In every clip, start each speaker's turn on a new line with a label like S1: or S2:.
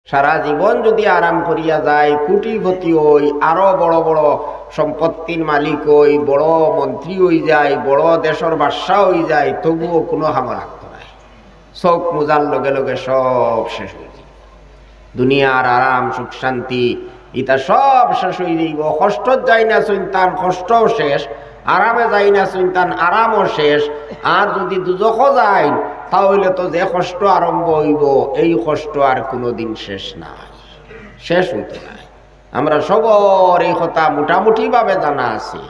S1: সারা জীবন যদি আরাম করিয়া যায়, কোটিপতি হই, আরো বড় বড় সম্পত্তির মালিক হই, বড় মন্ত্রী হই যায়, বড় দেশের বাদশা হই যায়, তবুও কোনো হামা রাখতো নাই। চোখ মুজার লগে লগে সব শেষ হয়ে যায়। দুনিয়ার আরাম সুখ শান্তি ইটা সব শেষ হয়ে যাইব। কষ্ট যাই না চিন্তান, কষ্টও শেষ। আরামে যাই না চিন্তান, আরামও শেষ। আর যদি দুজখও যায়, তাহলে তো যে কষ্ট আরম্ভ হইব, এই কষ্ট আর কোনোদিন শেষ নাই, শেষ হইতে নাই। আমরা সবর এই কথা মোটামুটি ভাবে জানা আছে।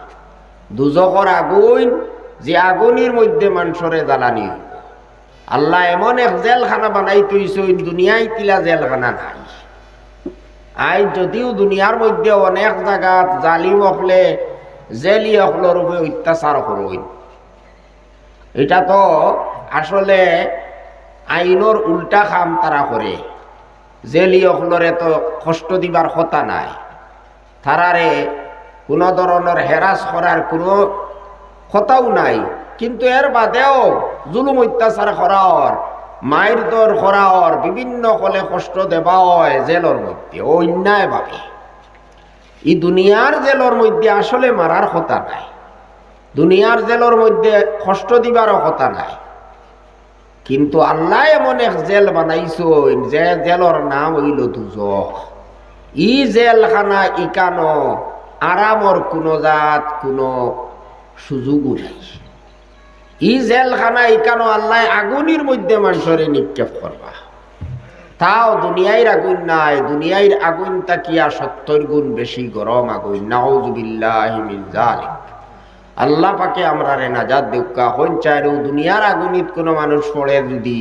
S1: দুজখর আগুন, যে আগুনের মধ্যে মানুষরে জ্বালানি হইব। আল্লাহ এমন এক জেলখানা বানাই তৈছেন, দুনিয়ায় তিলা জেলখানা নাই। আই যদিও দুনিয়ার মধ্যে অনেক জায়গাত জালিম হকলে জেলি হকলের উপরে অত্যাচার করইন, এটা তো আসলে আইনের উল্টা কাম তারা করে। জেলি হকলরে তো কষ্ট দিবার কথা নাই, তারারে কোনো ধরনের হেরাস করার কোনো কথাও নাই। কিন্তু এর বাদেও জুলুম অত্যাচার করার, মায়ের দর করার, বিভিন্ন কলে কষ্ট দেওয়া হয় জেলের মধ্যে অন্যায় ভাবে। এই দুনিয়ার জেলের মধ্যে আসলে মারার কথা নাই, দুনিয়ার জেলের মধ্যে কষ্ট দিবারও কথা নাই। কিন্তু আল্লাহ এমন এক জেল বানাইছেন, যে জেলের নাম হইল দুজখ। ই জেলখানা ইকানো আরামর কোনো জাত কোনো সুযোগও নাই। ই জেলখানা ইকানো আল্লাহ আগুনের মধ্যে মানুষরে নিক্ষেপ করবা। তাও দুনিয়ার আগুন নাই, দুনিয়ার আগুন তাকিয়া 70 গুণ বেশি গরম আগুন। নাউযুবিল্লাহি মিন যালিক। আল্লাহ পাকে আমরা রে নাজাত দেউকা। হন চাইরো দুনিয়ার আগুনিত কোনো মানুষ পড়ে যদি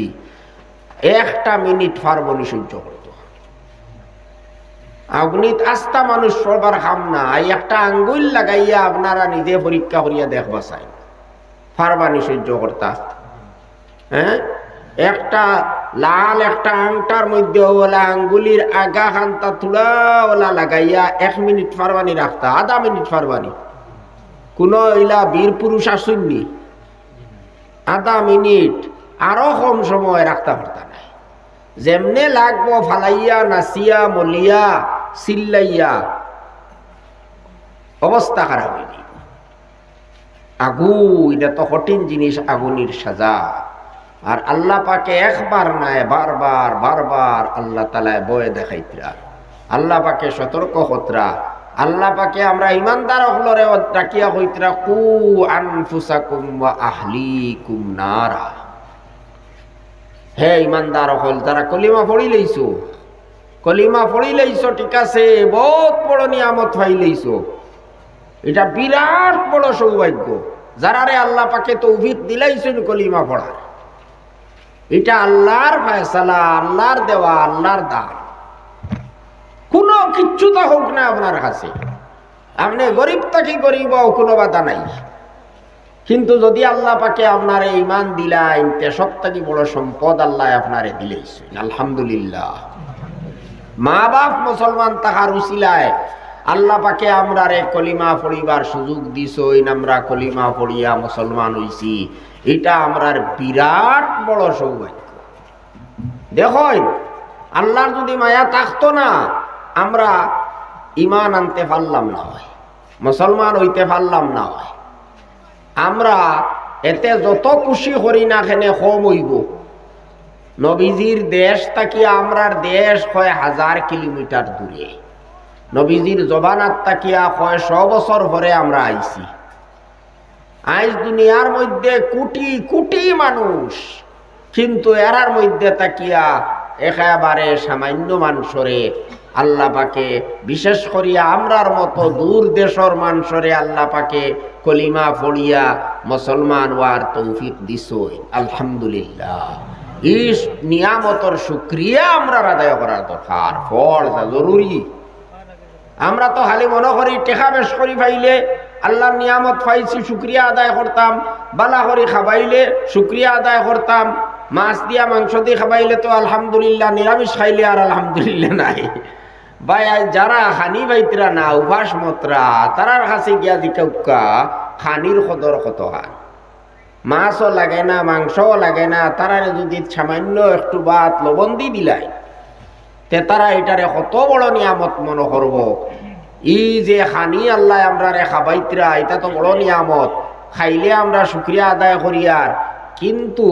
S1: একটা মিনিট পারবনি সহ্য করত। আগুনিত আস্তা মানুষ পড়বার খাম না। একটা আঙ্গুল লাগাইয়া আপনারা নিজে পরীক্ষা করিয়া দেখবা চাই, পারবানি সহ্য করতা? হ্যাঁ, একটা লাল একটা আংটার মধ্যে ওলা আঙ্গুলির আগা খান্তা তুলা ওলা লাগাইয়া 1 মিনিট পারবানি রাখতা? আধা মিনিট পারবানি? কোন ইলা বীর পুরুষ আসুননি আধা মিনিট আরো কম সময় রাখতে পারতা নাই। যেমনে লাগবো ফালাইয়া নাচিয়া মলিয়া চিল্লাইয়া অবস্থা খারাপ হয়ে যাবে। আগুন এটা তো কঠিন জিনিস, আগুনের সাজা। আর আল্লাহ পাকে একবার নাই বারবার বারবার আল্লাহ তাআলা বয়ে দেখাইতরা, আল্লাহ পাকে সতর্ক হতরা। আল্লাহ পাকে আমরা ইমানদার হলরে ডাকিয়া হইতরা, কু আনফুসাকুম ওয়া আহলিকুম নারা। হে ইমানদার হল, যারা কলিমা পড়ি লইছো, কলিমা পড়ি লইছো, ঠিক আছে, বহুত বড় নিয়ামত পাই লইছো। এটা বিরাট বড় সৌভাগ্য, যারারে আল্লাহ পাকে তৌফিক দিলাইছেন কলিমা পড়ার। এটা আল্লাহর ফয়সালা, আল্লাহর দেওয়া, আল্লাহর দান। কোনো কিচ্ছু তো হোক না আপনার কাছে, আপনি গরিব থাকি গরিব, কোনো বাধা নাই। কিন্তু যদি আল্লাহ পাকে আপনার ঈমান দিলাইন, তে সব থেকে বড় সম্পদ আল্লাহ আপনারে দিলেইছেন। আলহামদুলিল্লাহ। মা বাপ মুসলমান তাহার উসিলায় আল্লাহ পাকে আমরারে কলিমা পড়িবার সুযোগ দিছেন, আমরা কলিমা পড়িয়া মুসলমান হইছি। এটা আমরার বিরাট বড় সৌভাগ্য। দেখুন, আল্লাহর যদি মায়া থাকতো না, আমরা ঈমান আনতে পারলাম না হয়, মুসলমান হইতে পারলাম না হয়। আমরা এতে যত খুশি করি না কেন কম হইব। নবীজির দেশ থাকি আমরার দেশ হয় 1000 কিলোমিটার দূরে। নবীজির জবানাত তাকিয়া 100 বছর পরে আমরা আইছি। আজ দুনিয়ার মধ্যে কোটি কোটি মানুষ, কিন্তু এরার মধ্যে তাকিয়া একেবারে সামান্য মানুষরে আল্লাহ পাকে, বিশেষ করিয়া আমরার মতো দূর দেশের মানুষরে আল্লাহ পাকে কলিমা পড়িয়া মুসলমান হওয়ার তৌফিক দিছেন। আলহামদুলিল্লাহ। এই নিয়ামতর শুকরিয়া আমরা আদায় করার দরকার, ফল জরুরি। আমরা তো খালি মনে করি টেকা বেশ করি পাইলে আল্লাহর নিয়ামত পাইছি শুকরিয়া আদায় করতাম, বালা করি খাবাইলে শুকরিয়া আদায় করতাম, মাছ দিয়া মাংস দিয়ে খাবাইলে তো আলহামদুলিল্লাহ, নিরামিষ খাইলে আর আলহামদুলিল্লাহ নাই। ভাই যারা খানি বাইতরা না, উপাস মতরা, তারার কাছে গিয়া জিজ্ঞা খানির কদর কত হয়। মাছও লাগে না, মাংসও লাগে না, তারারে যদি সামান্য একটু ভাত লবণ দি দিলাই, তে তারা এটারে কত বড় নিয়ামত মনে করব। ই যে খানি আল্লাহ আমরা রে খাবাইতরা, এটা তো বড় নিয়ামত, খাইলে আমরা শুকরিয়া আদায় করি। আর কিন্তু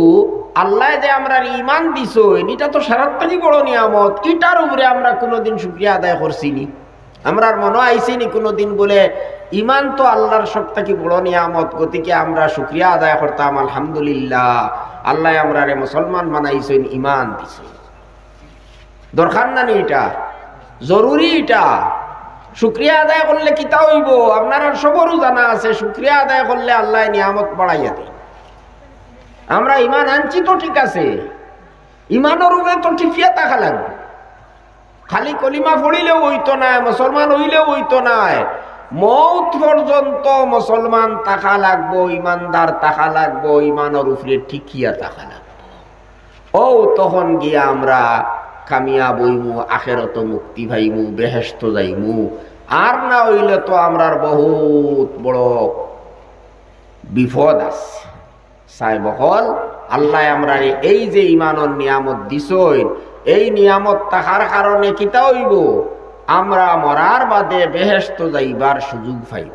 S1: আল্লাহ যে আমরা ইমান দিছ, এটা তো সারাত্তানি বড় নিয়ামত, এটার উপরে আমরা কোনোদিন শুকরিয়া আদায় করছিনি? আমরার মনে আইসিনি কোনোদিন বলে ইমান তো আল্লাহর সব থেকে বড় নিয়ামত, গতিকে আমরা শুকরিয়া আদায় করতাম, আলহামদুলিল্লাহ আল্লাহ আমরা রে মুসলমান বানাইছেন, ইমান দিছে। দরকার না নি? এটা জরুরি। এটা শুকরিয়া আদায় করলে কিতা হইব আপনার সবরও জানা আছে। শুকরিয়া আদায় করলে আল্লাহ নিয়ামত বাড়াইয়া দেয়। আমরা ইমান আনছি তো ঠিক আছে, ইমানের উপরে তো ঠিকিয়া থাকা লাগবে। খালি কলিমা পড়িলেও হইতো না, মুসলমান হইলেও হইতো না, মৌত পর্যন্ত মুসলমান থাকা লাগবো, ইমানদার থাকা লাগবো, ইমানের উপরে ঠিকিয়া থাকা লাগবো। ও তখন গিয়া আমরা কামিয়াব হইমু, আখেরত মুক্তি পাইমু, বেহেশত যাইমু। আর না হইলে তো আমরার বহুত বড় বিপদ আছে। সাহেব হল আল্লাহ আমরা এই যে ইমানের নিয়ামত দিছই, এই নিয়ামত থাকার কারণে কিতা হইব, আমরা মরার বাদে বেহেশত যাইবার সুযোগ পাইব।